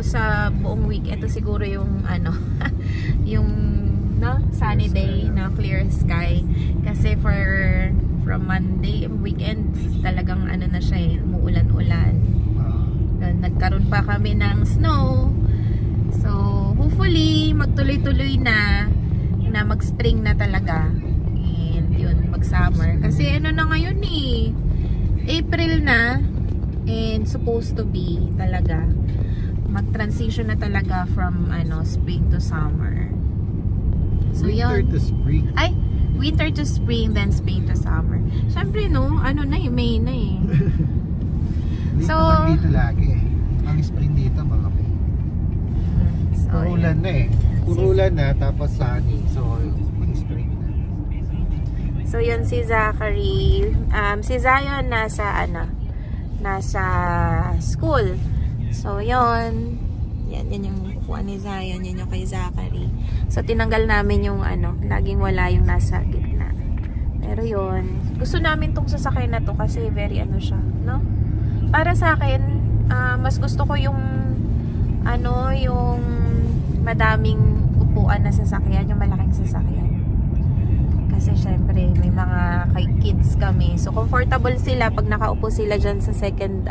sa buong week, ito siguro yung ano, yung no, sunny day na clear sky. Kasi from Monday, weekends, talagang ano na siya, umuulan-ulan. Nagkaroon pa kami ng snow. So, hopefully, magtuloy-tuloy na mag-spring na talaga. And yun, mag-summer. Kasi ano na ngayon eh, April na. And supposed to be talaga mag-transition na talaga from ano, spring to summer. So winter to spring. Ay, winter to spring, then spring to summer. Syempre no, ano na eh, May na eh. Dito so dito lagi eh. Ang spring dito mga May. So, ulan na eh. Ulan na tapos sunny. So mag-spring na. So yun si Zachary. Si Zion nasa school. So yun. Yan yung upuan ni Zion. Yan yung kay Zachary. So tinanggal namin yung ano, laging wala yung nasa gitna. Pero yun, gusto namin tong sasakyan na to kasi very ano siya, no? Para sa akin, mas gusto ko yung ano, yung madaming upuan na sasakyan, yung malaking sasakyan. Kasi syempre may mga kids kami. So comfortable sila pag nakaupo sila dyan sa second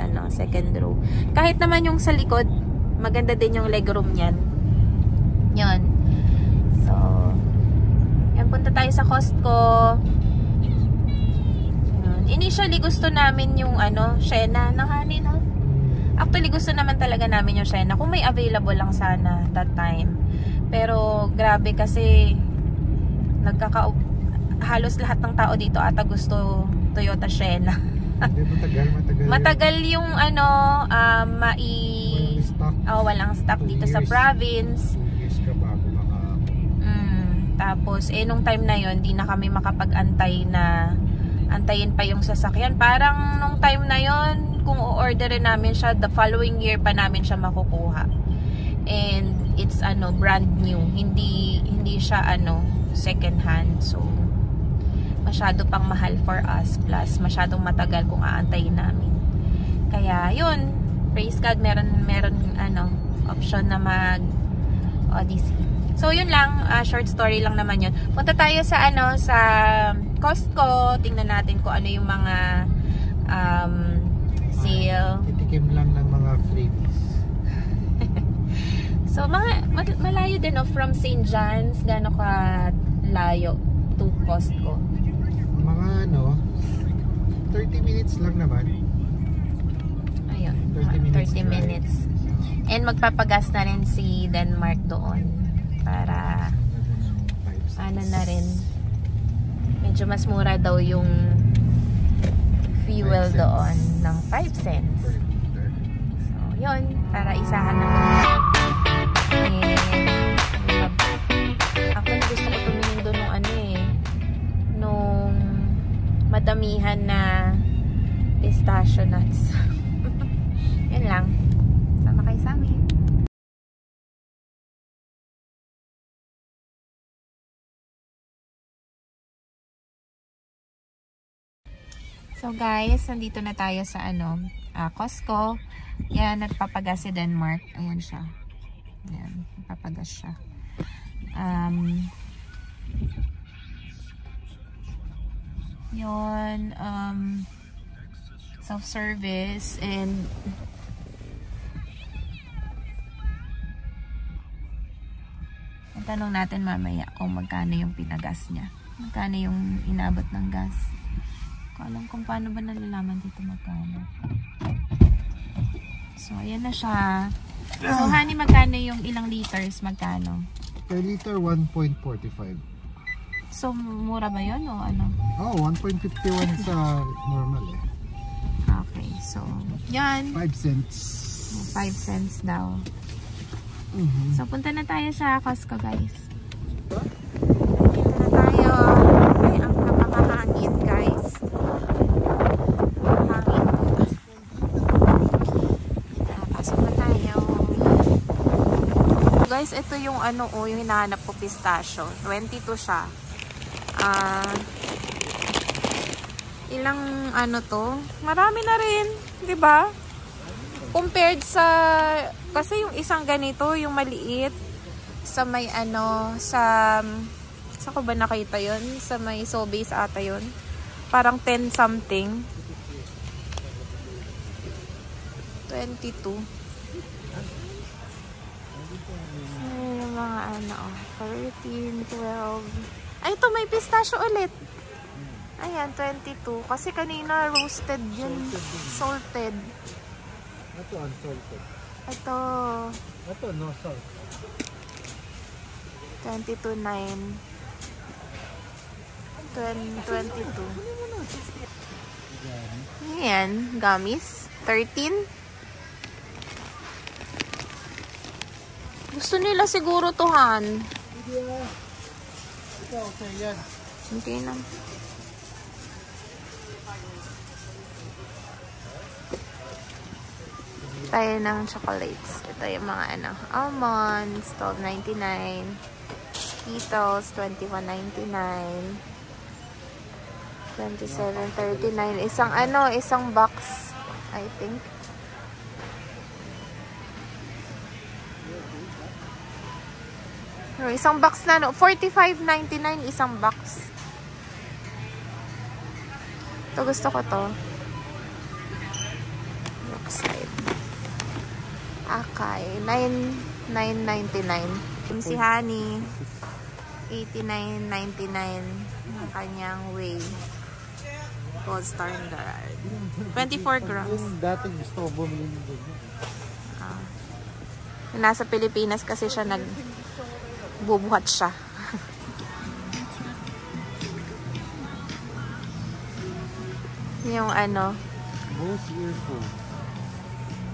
row. Kahit naman yung sa likod, maganda din yung legroom niyan. Yan. So, yan, punta tayo sa Costco. Yan. Initially gusto namin yung Sienna ng honey, no? Actually gusto naman talaga namin yung Sienna kung may available lang sana that time. Pero grabe kasi halos lahat ng tao dito ata gusto Toyota Sienna. Matagal yung walang stock dito sa province. Tapos nung time na yon, di na kami makapag-antay na antayin pa yung sasakyan. Parang nung time na yon, kung o-orderin namin siya, the following year pa namin siya makukuha. And it's brand new. Hindi siya second hand. So masyado pang mahal for us, plus masyadong matagal kung aantayin namin. Kaya yun, praise God, meron option na mag Odyssey. So yun lang, short story lang naman yun. Punta tayo sa sa Costco, tingnan natin kung ano yung mga sale. Titikim lang ng mga freebies. So malayo din from St. John's, gaano ka layo to Costco? Mga 30 minutes lang naman. Ayun, 30 minutes. And magpapagas na rin si Denmark doon para na rin, medyo mas mura daw yung fuel doon ng 5 cents. So yun, para isahan naman. Actually gusto ko tumingin doon nung madamihan na pistachio nuts. Yun lang. Sama kayo sa amin. So guys, nandito na tayo sa Costco. Yan, nagpapagas si Denmark. Ayan siya. Ayan, nagpapagas siya. Yun, self-service, and tanong natin mamaya kung magkano yung pinagas niya, magkano yung inabot ng gas. Alam kung paano ba nalalaman dito magkano. So ayan na siya. So honey, magkano yung ilang liters, magkano? Per liter 1.45. So, mura ba yun o ano? Oh, 1.51 sa normal eh. Okay, so, yan. 5 cents. 5 cents daw. So, punta na tayo sa Costco, guys. Punta na tayo. Ay, ang napakahangin, guys. Hangin. Pasok na tayo. Guys, ito yung yung hinahanap ko, pistachio. 22 siya. Ilang to? Marami na rin, 'di ba? Compared sa, kasi yung isang ganito, yung maliit, sa may ano, sa ko ba nakita yun? Sa may Sobeys ata yun. Parang 10 something. 22. Ay, yung mga ano, 13, 12. Ay, ito may pistachio ulit. Ayan, 22. Kasi kanina roasted yun. Salted. Ito unsalted. Ito. Ito no salt. 22.9. 22. Ayan, gummies. 13. Gusto nila siguro tuhan. Ito okay yan. Hindi na. Tayo ng chocolates. Ito yung mga ano. Almonds, $12.99. Skittles, $21.99. $27.39. Isang ano, isang box, I think. No, isang box na, no? $45.99 isang box. Ito, gusto ko to. Look side. Akay. $9.99. Si Honey. $89.99 ang kanyang whey. Gold Standard. 24 grams. Dati gusto ko bumili nito. Nasa Pilipinas kasi siya nagbubuhat siya. Yung ano, Bose earphones.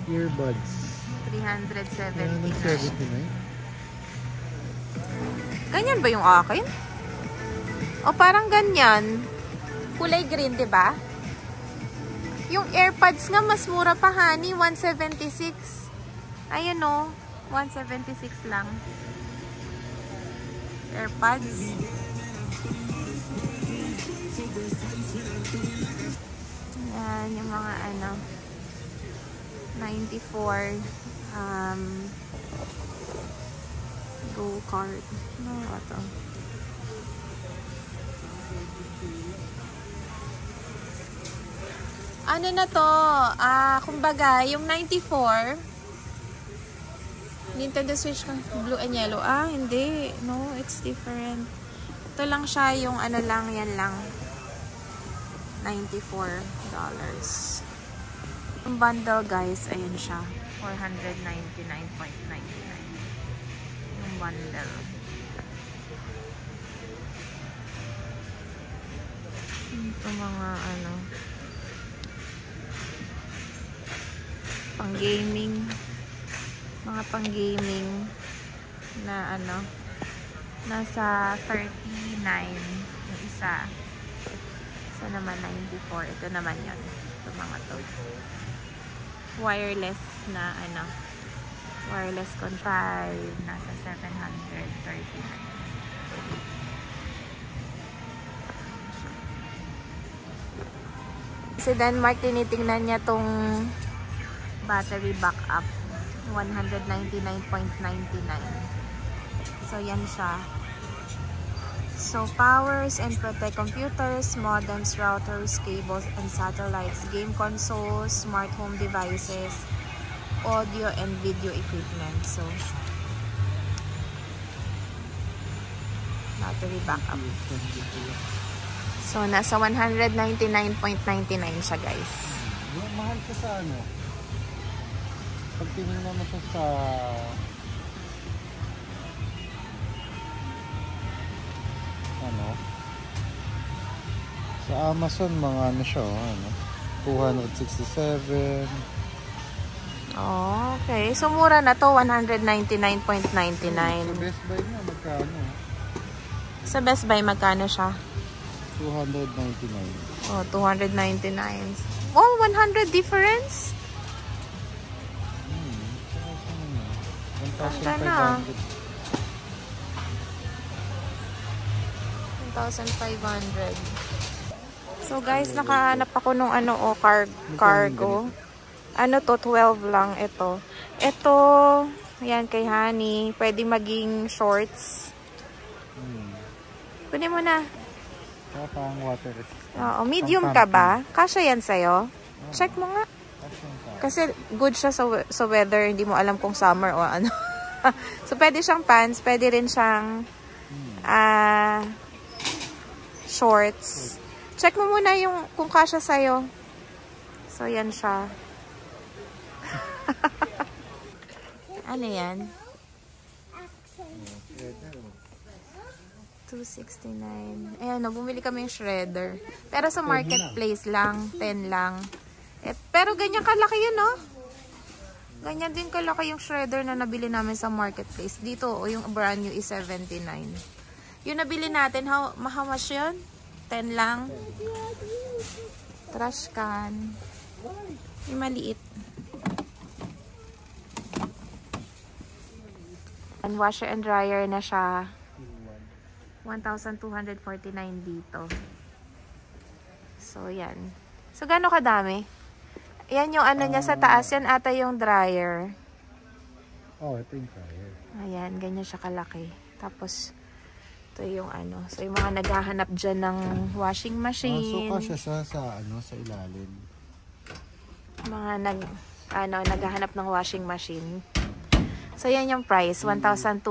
Earbuds. $379. Ganyan ba yung akin? O parang ganyan. Kulay green, 'di ba? Yung AirPods nga mas mura pa, Honey, $176. Ayun o, $176 lang. AirPods. Yan, yung mga ano, 94 Go card. Ano ito? Ano na to? Kumbaga, yung 94 Nintendo Switch blue and yellow. Hindi. No, it's different. Ito lang siya, yung ano lang, yan lang. $94. Yung bundle, guys, ayun siya. $499.99. Yung bundle. Ito mga ano, pang gaming, mga pang gaming na ano, nasa 39 yung isa naman 94. Ito naman yun, ito mga to wireless na ano, wireless control, nasa 739. Si Denmark, tinitingnan niya tong battery backup, 199.99. So yan siya. So powers and protect computers, modems, routers, cables and satellites, game consoles, smart home devices, audio and video equipment. So battery backup. So nasa 199.99 siya, guys. Mahal siya sa ano? Pag tinignan mo siya sa ano, sa Amazon, mga ano siya, ano, 267. Oh, okay. So mura na to, 199.99. Sa Best Buy na magkano? Sa Best Buy magkano siya? 299. Oh, 299. Oh, 100 difference? 1,500. 1,500. So guys, nakahanap ako nung ano, cargo. Ano to, 12 lang ito. Ito, yan kay Honey. Pwede maging shorts. Pwede mo na. Pang water resistant. Oo, medium ka ba? Kasya yan sa'yo? Check mo nga. Kasi good siya sa weather. Hindi mo alam kung summer o ano. So, pwede siyang pants. Pwede rin siyang shorts. Check mo muna yung kung kasya sa'yo. So, yan siya. Ano yan? 269. Ayan, bumili kami yung shredder. Pero sa marketplace lang, 10 lang. Pero ganyan kalaki yun, no? Ganyan din kalaki yung shredder na nabili namin sa marketplace. Dito, yung brand new is 79. Yung nabili natin, how much yun? 10 lang. Trash can. Yung maliit. And washer and dryer na siya. 1,249 dito. So, yan. So, gano'ng kadami? Yan yung ano niya sa taas. Yan ata yung dryer. Oh, ito yung dryer. Ayan, ganyan siya kalaki. Tapos, ito yung ano. So, yung mga naghahanap dyan ng washing machine. So, kasya siya sa ilalim. Mga naghahanap ng washing machine. So, yan yung price. 1,249.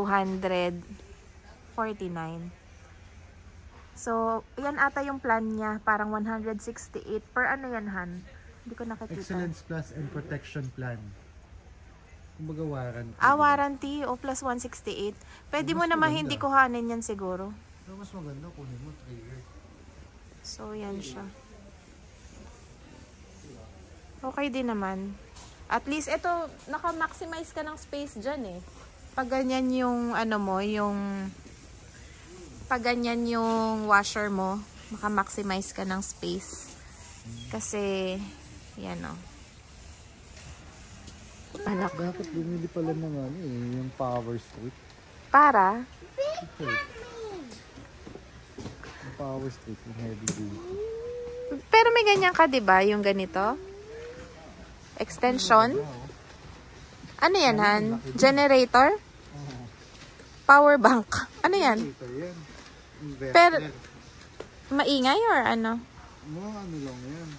So, yan ata yung plan niya. Parang 168. Per ano yan, Han? Hindi ko nakikita. Excellence Plus and Protection Plan. Kumbaga warranty. Warranty. O plus 168. Pwede mo naman hindi kuhanin yan siguro. Pero mas maganda kunin mo 3 years. So, yan siya. Okay din naman. At least, ito, naka-maximize ka ng space dyan eh. Pag ganyan yung, pag ganyan yung washer mo, maka-maximize ka ng space. Kasi, yan o. Anak. Dapat bumili pala ng yung power strip. Para? Yung power strip, yung heavy duty. Pero may ganyan ka, diba? Yung ganito? Extension? Ano yan, Han? Generator? Power bank? Ano yan? Pero, maingay or ano? Ano lang yan?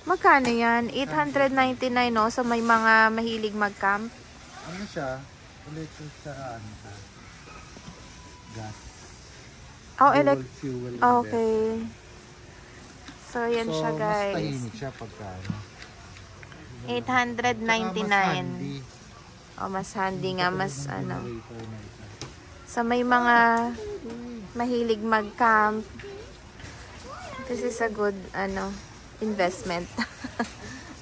Magkano yan? 899, no? So, may mga mahilig mag-camp. Ano siya? Electric sa gas. Oh, Dual fuel okay. So, yan siya, guys. Mas tahimik siya pagka 899. Mas handy nga, mas So, may mga mahilig mag-camp. This is a good, investment.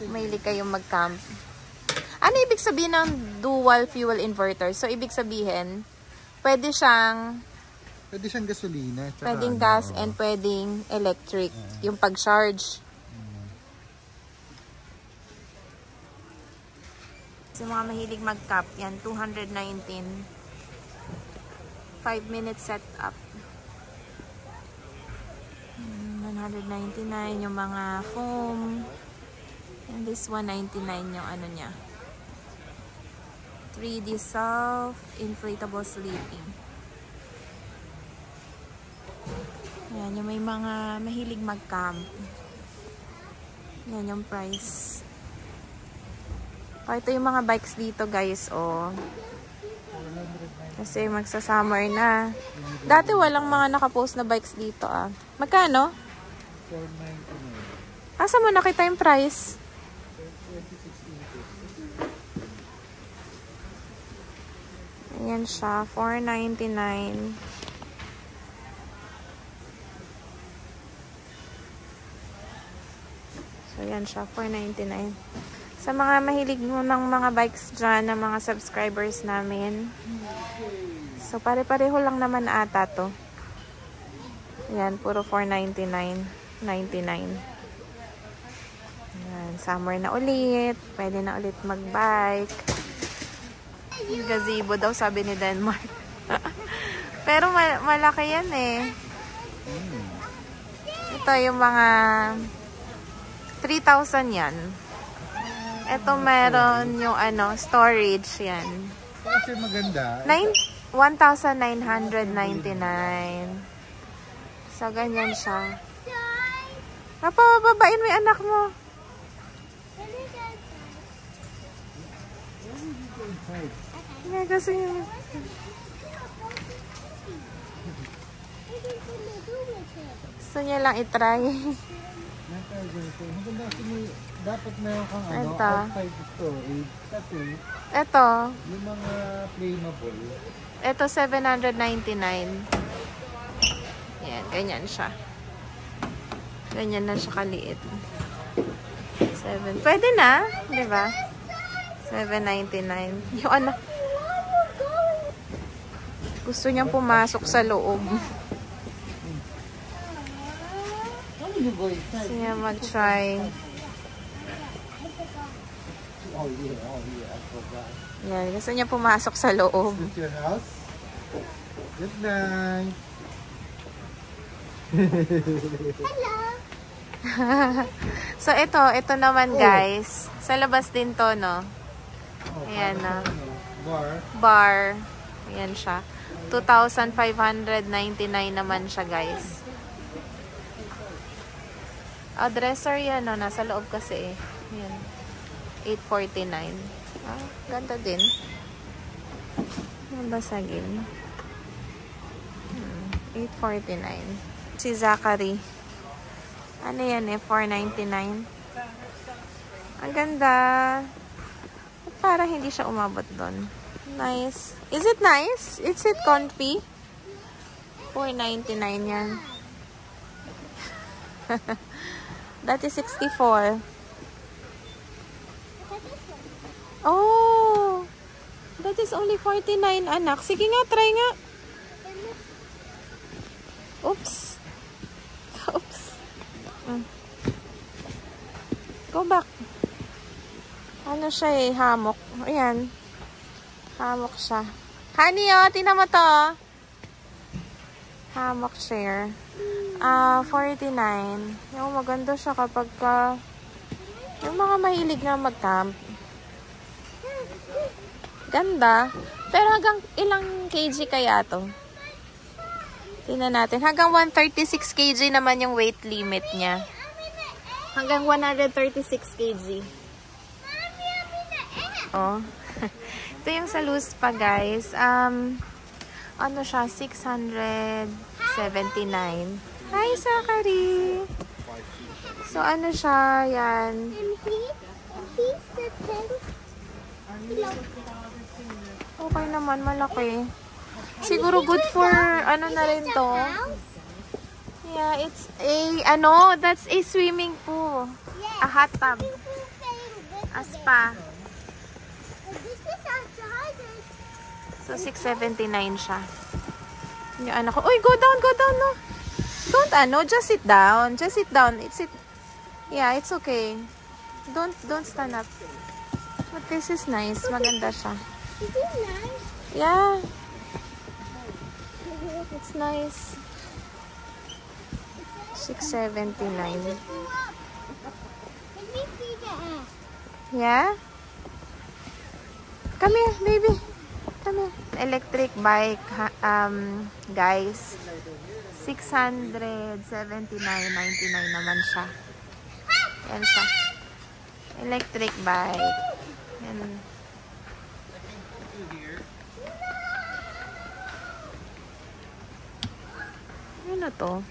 Mahilig kayong mag-camp. Ano ibig sabihin ng dual fuel inverter? So, ibig sabihin, pwede siyang gasolina. Pwedeng gas and pwedeng electric. Yung pag-charge. So, mga mahilig mag-cap, yan, 219. 5-minute setup. 199 yung mga foam. And this 199 yung ano niya. 3D self-inflatable sleeping. Ayan, yung may mga mahilig mag-camp. Yan yung price. Ito yung mga bikes dito, guys, Kasi magsa-summer na. Dati walang mga nakapost na bikes dito, Magkano? 499. Asa mo nakita yung price? 26 inches. Ayan siya, 499. So, yan siya, 499. Sa mga mahilig mo ng mga bikes dyan, ng mga subscribers namin. So, pare-pareho lang naman ata to. Yan, puro 499.99. Yan, summer na ulit. Pwede na ulit mag-bike. Gazebo daw, sabi ni Denmark. Pero malaki yan eh. Ito yung mga 3,000 yan. Ito meron yung ano, storage yan. Kasi maganda. 1,999. So, ganyan siya. Bababain mo yung anak mo. Nga kasi yun. Gusto niya lang itry. Dapat meron kang ano, Ito. outside storage. Kasi Ito. yung mga flammable. Ito, 799. Yan, ganyan siya. Ganyan na siya kaliit. 7. Pwede na, di ba? 799. Yung anak. Gusto niyang pumasok sa loob. Gusto niya mag-try. Oh yeah, I forgot. Yan, gusto niya pumasok sa loob. Is this your house? Good night. So, ito naman guys. Sa labas din to, no? Ayan na. Bar. Ayan siya. 2,599 naman siya, guys. Dresser yan, no? Nasa loob kasi, eh. Ayan. 849. Ganda din. Basagin. 849. Si Zachary. Ano yan eh? 499. Ang ganda. Para hindi siya umabot doon. Nice. Is it nice? Is it comfy? 499 yan. That is 64. Oh! That is only 49, anak. Sige nga, try nga. Oops. Oops. Go back. Ano siya eh, hammock. Ayan. Hammock siya. Honey, oh, tingnan mo to. Hammock chair. 49. Yung maganda siya kapag yung mga mahilig na mag-camp. Ganda. Pero hanggang ilang kg kaya to? Tingnan natin. Hanggang 136 kg naman yung weight limit niya. Hanggang 136 kg. Oh. Ito yung sa loose pa, guys. Ano siya? 679. Hi, Zachary! So, ano siya? Yan. Okay naman, malaki. Siguro good for, ano na rin to. Yeah, it's a, that's a swimming pool. A hot tub. A spa. So, 679 siya. Yung anak ko, uy, go down, no. Don't, just sit down. Just sit down. Yeah, it's okay. Don't stand up. But this is nice. Maganda siya. Is it nice? Yeah. It's nice. 679. Let me see the app. Yeah? Come here, baby. Come here. Electric bike, guys. 679.99 naman siya. Yan siya. Electric bike. Yan. Ano to?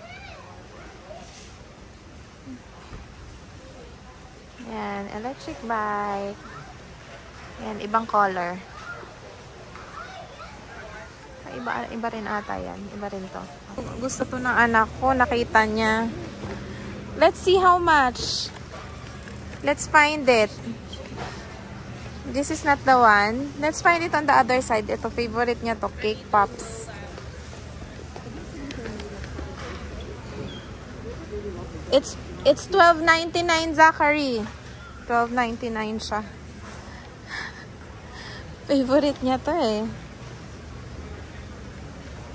Yan, electric bike. Yan, ibang color. Iba rin ata yan. Iba rin to. Gusto to ng anak ko. Nakita niya. Let's see how much. Let's find it. This is not the one. Let's find it on the other side. Ito, favorite niya to. Cake Pops. It's $12.99, Zachary. $12.99 siya. Favorite niya to eh.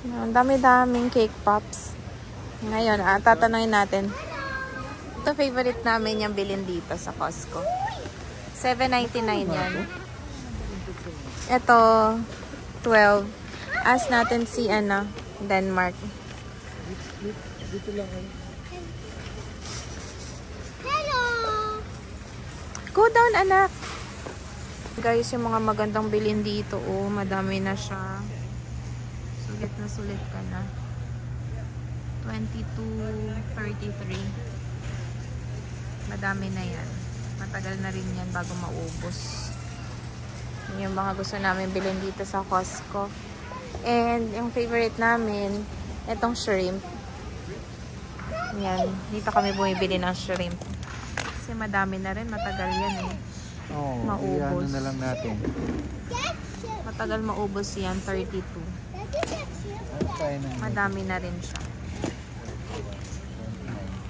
Ang dami-daming Cake Pops. Ngayon, tatanungin natin. Ito favorite namin yung bilhin dito sa Costco. $7.99 yan. Ito, 12. Ask natin si Denmark. Dito lang ako. Hello. Go down, anak. Guys, yung mga magandang bilhin dito, oh, madami na siya. Sulit na sulit ka na. 22.33. Madami na yan. Matagal na rin yan bago maubos. Yun yung mga gusto namin bilhin dito sa Costco. And yung favorite namin, itong shrimp. Yan. Dito kami bumibili ng shrimp. Kasi madami na rin. Matagal yan eh. Oo, Maubos. ano na lang natin. Matagal maubos yan. 32. Ano tayo ng Madami na rin siya.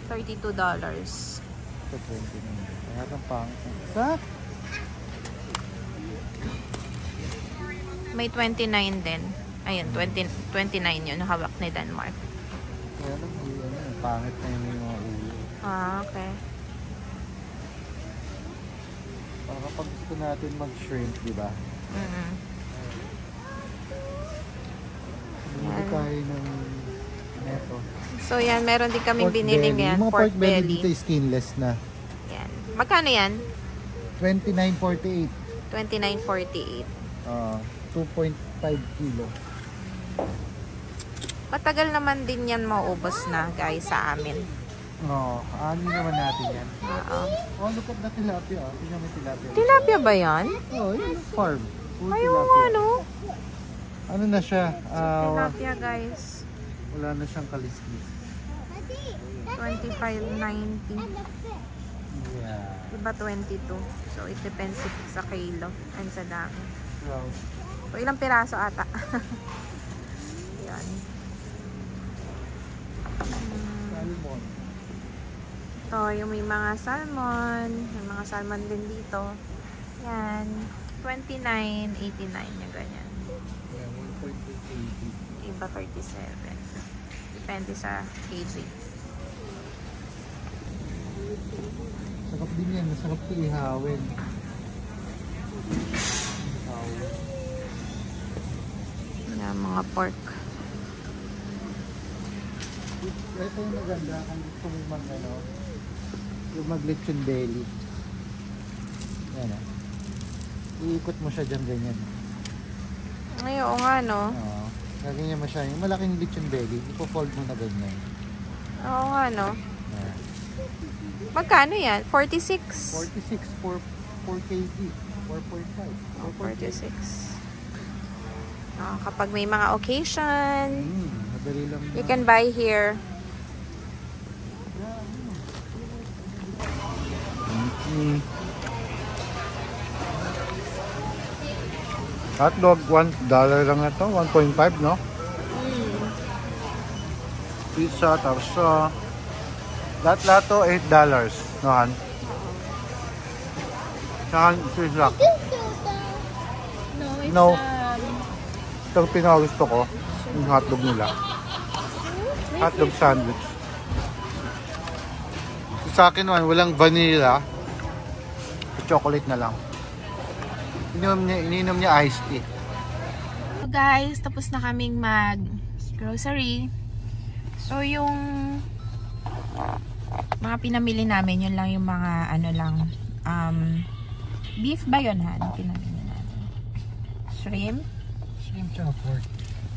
$32. ito 29. Kaya kang pang. Sa? May 29 din. Ayun, 29 yun. Hawak ni Denmark. Kaya lang, pangit na yung mga ulo. Ah, okay. Para kapag gusto natin mag-shrimp, di ba? Bumili tayo ng neto. So, yan. Meron din kaming Pork biniling belly. yan. Yung mga Pork belly. dito skinless na. Yan. Magkano yan? $29.48. $29.48. 2.5 kilo. Matagal naman din yan maubos na, guys, sa amin. Ani naman natin yan. Oo. Oh, look at the tilapia. Tingnan mo yung tilapia. Tilapia ba yan? Oh, yun yung farm. Full Ayaw tilapia. nga, no? Ano na siya? Tilapia, guys. Wala na siyang kaliskis. $25.90. Yeah. Iba 22. So, it depends sa kilo and sa dami. Wow. So, ilang piraso ata. Yan. Salmon. Ito, yung may mga salmon. May mga salmon din dito. Yan. $29.89 yung ganyan. Yeah, 1.80. Iba 37. Depende sa kg. Sarap din yan. Masarap ito ihawin. Yan, mga pork. Ito yung maganda kung gusto mo yung mag-lechon belly. Yan iikot mo siya dyan ganyan. Ay, oo nga, no? Oo. Gaganyan mo siya. Yung malaking lechon belly, ipo-fold mo na ganyan. Oo nga, no? Yeah. Magkano yan? 46? 46 for 4 kg. 4.5. Oh, 46. Kapag may mga occasion, Madali lang you can buy here. Hotdog, $1 lang na to. 1.5, no? Pizza, tapos lahat to $8. No, Han? Saka fish lock. No. Ito ang pinakagusto ko. Yung hotdog nila. Hotdog sandwich. Sa akin naman, walang vanilla. Chocolate na lang. Ininom niya iced tea. So guys, tapos na kaming mag-grocery. So yung mga pinamili namin, yun lang yung mga beef ba yun, Han? Pinamili natin. Shrimp. Shrimp tsaka pork.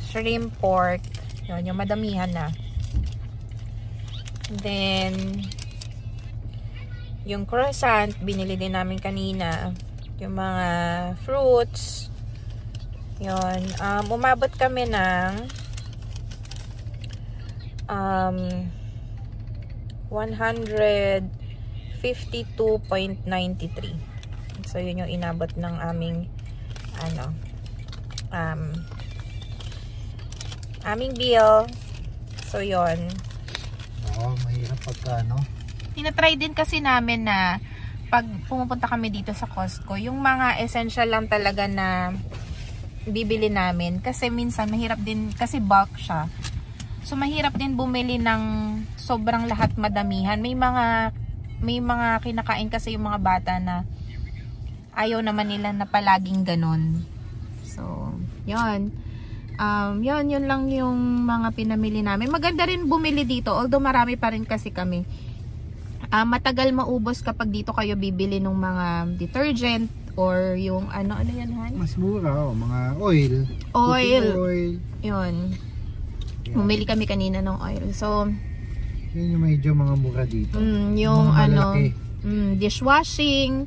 Shrimp, pork. Yun, yung madamihan na. Then, yung croissant, binili din namin kanina. Yung mga fruits. Yun. Umabot kami ng 152.93. So, yun yung inabot ng aming aming bill. So, yun. Oo, mahirap pagka, no? Tinatry din kasi namin na pag pumupunta kami dito sa Costco, yung mga essential lang talaga na bibili namin. Kasi minsan, mahirap din, kasi bulk siya. So, mahirap din bumili ng sobrang lahat madamihan. May mga may mga kinakain kasi yung mga bata na ayaw naman nila na palaging ganon. So, yun. Yun lang yung mga pinamili namin. Maganda rin bumili dito, although marami pa rin kasi kami. Matagal maubos kapag dito kayo bibili ng mga detergent or yung ano yan, Han? Mas mura, mga oil. Oil. Yan. Yun. Bumili kami kanina ng oil. So, yun yung medyo mga mura dito. Yung mga ano, malaki. dishwashing,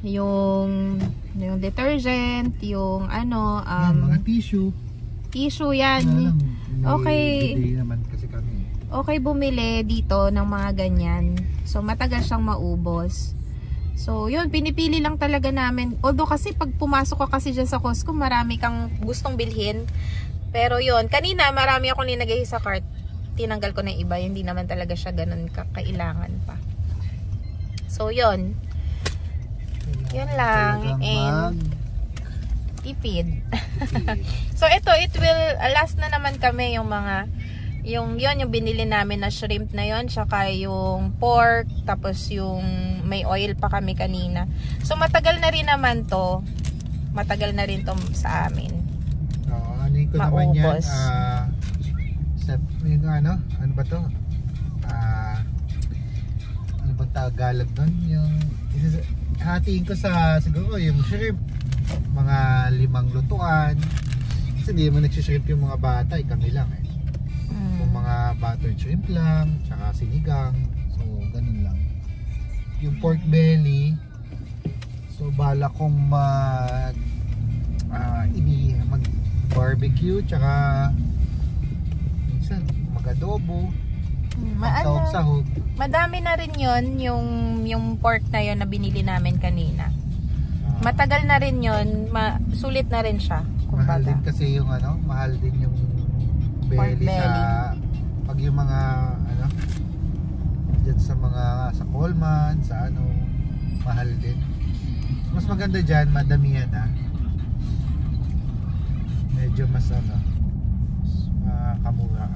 yung detergent, yung ano, yan, mga tissue. tissue yan. Okay. Bibili naman kasi kami. Okay bumili dito ng mga ganyan. So, matagal siyang maubos. So, yun, pinipili lang talaga namin. Although kasi pag pumasok ka kasi dyan sa Costco, marami kang gustong bilhin. Pero yun, kanina marami ako ninagay sa cart. Tinanggal ko na yung iba. Hindi naman talaga siya ganun kailangan pa. So, yun. Yun lang. And tipid. So, it will, last na naman kami yung mga yung binili namin na shrimp na yon, tsaka yung pork, tapos yung may oil pa kami kanina. So matagal na rin naman to. Matagal na rin to sa amin. Ano ko naman yan? Yung ano ba to? Ano bang Tagalog doon? Yung hatiin ko sa siguro yung shrimp. Mga 5 lutuan. Kasi hindi mo nagsishrimp yung mga bata, kami lang eh. Yung mga buttered shrimp lang, tsaka sinigang. So, ganun lang. Yung pork belly, so bala kong mag barbecue, tsaka minsan mag-adobo, sahog-sahog. Madami na rin yon yung pork na yon na binili namin kanina. Matagal na rin yon, sulit na rin siya. Mahal din kasi yung ano, mahal din yung belly sa pag yung mga ano dyan sa mga sa Coleman, sa ano, mahal din. Mas maganda dyan, madamihan na. Medyo mas ano, kamura.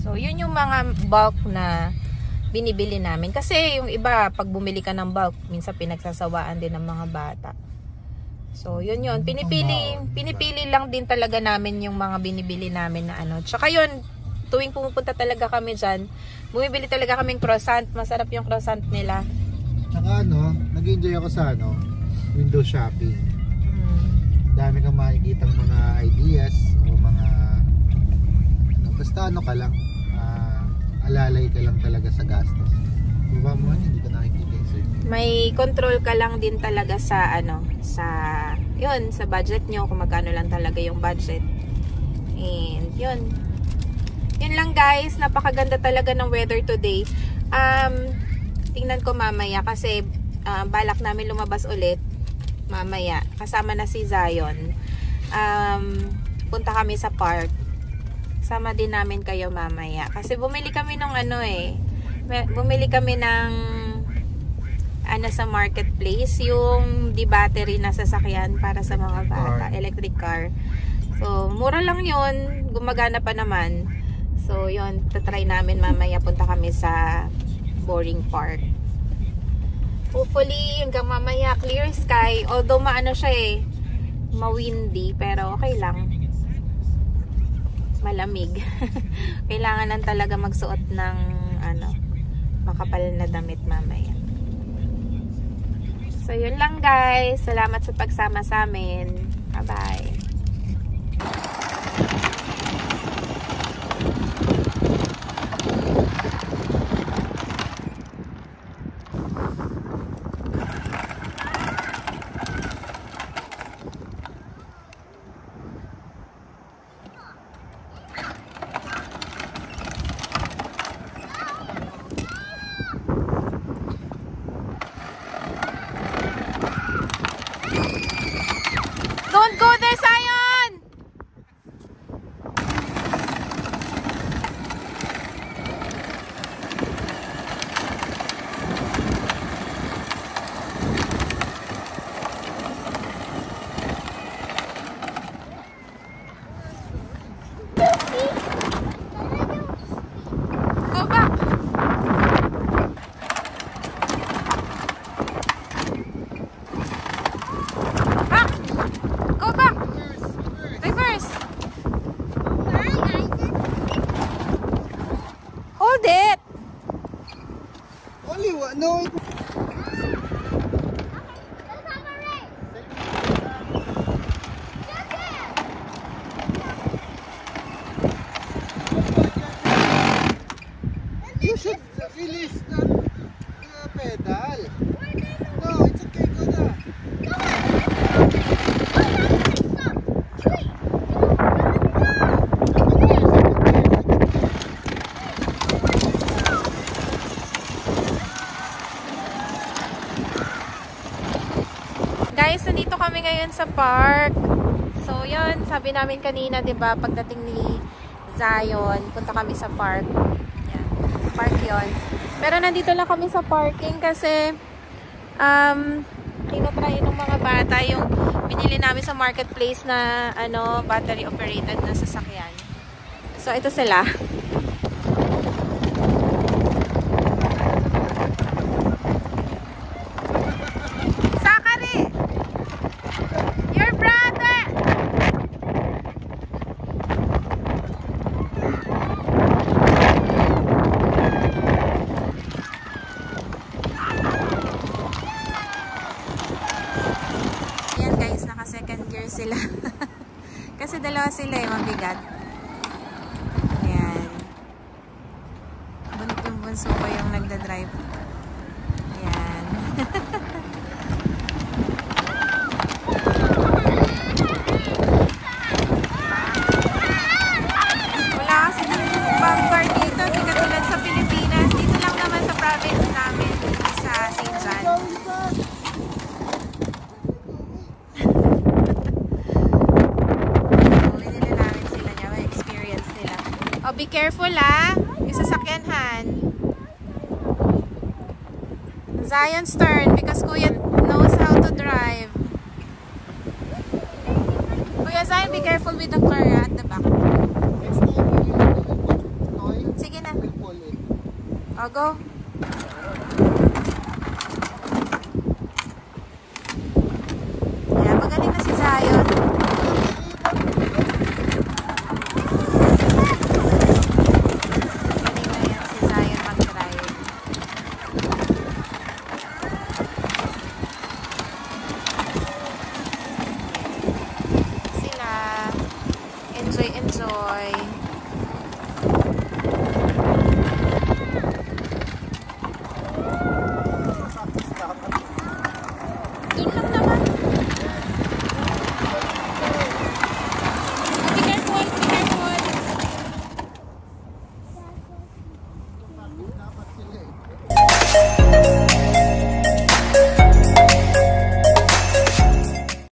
So yun yung mga bulk na binibili namin. Kasi yung iba, pag bumili ka ng bulk, minsan pinagsasawaan din ng mga bata. So, yun. Pinipili lang din talaga namin yung mga binibili namin na ano. Tsaka yun, tuwing pumupunta talaga kami dyan, bumibili talaga kaming croissant. Masarap yung croissant nila. Tsaka ano, nag-enjoy ako sa ano, window shopping. Dami kang makikitang mga ideas o mga ano, basta ano ka lang, alalay ka lang talaga sa gastos. Baba mo, hindi ka nakikita yung may control ka lang din talaga sa ano, sa budget nyo, kung magkano lang talaga yung budget. And yun lang guys, napakaganda talaga ng weather today. Tingnan ko mamaya kasi balak namin lumabas ulit mamaya, kasama na si Zion. Punta kami sa park, sama din namin kayo mamaya kasi bumili kami ng ano bumili kami ng sa marketplace, yung battery na sasakyan para sa mga bata, electric car. So, mura lang yun, gumagana pa naman. So, yun, tatry namin mamaya, punta kami sa Boring Park. Hopefully, hanggang mamaya, clear sky. Although, maano siya ma-windy, pero okay lang. Malamig. Kailangan lang talaga magsuot ng makapal na damit mamaya. So, yun lang guys. Salamat sa pagsama sa amin. Bye-bye. Don't go there, Simon! Guys, nandito kami ngayon sa park. So, yun. Sabi namin kanina, diba, pagdating ni Zion, punta kami sa park. Yan. Park yun. Pero nandito lang kami sa parking kasi tinatry ng mga bata yung binili namin sa marketplace na battery operated na sasakyan. So, ito sila. Sila. Kasi dalawa sila mabigat. Ayan. Yung bunso ko yung nagda-drive. Ayan. Wala kasi bumper dito. Di katulad sa Pilipinas. Dito lang naman sa province namin. Sa St. John. Oh, be careful yung sasakyan, Han. Zion's turn because Kuya knows how to drive. Kuya Zion, be careful with the car at the back. Sige na. Oh, go.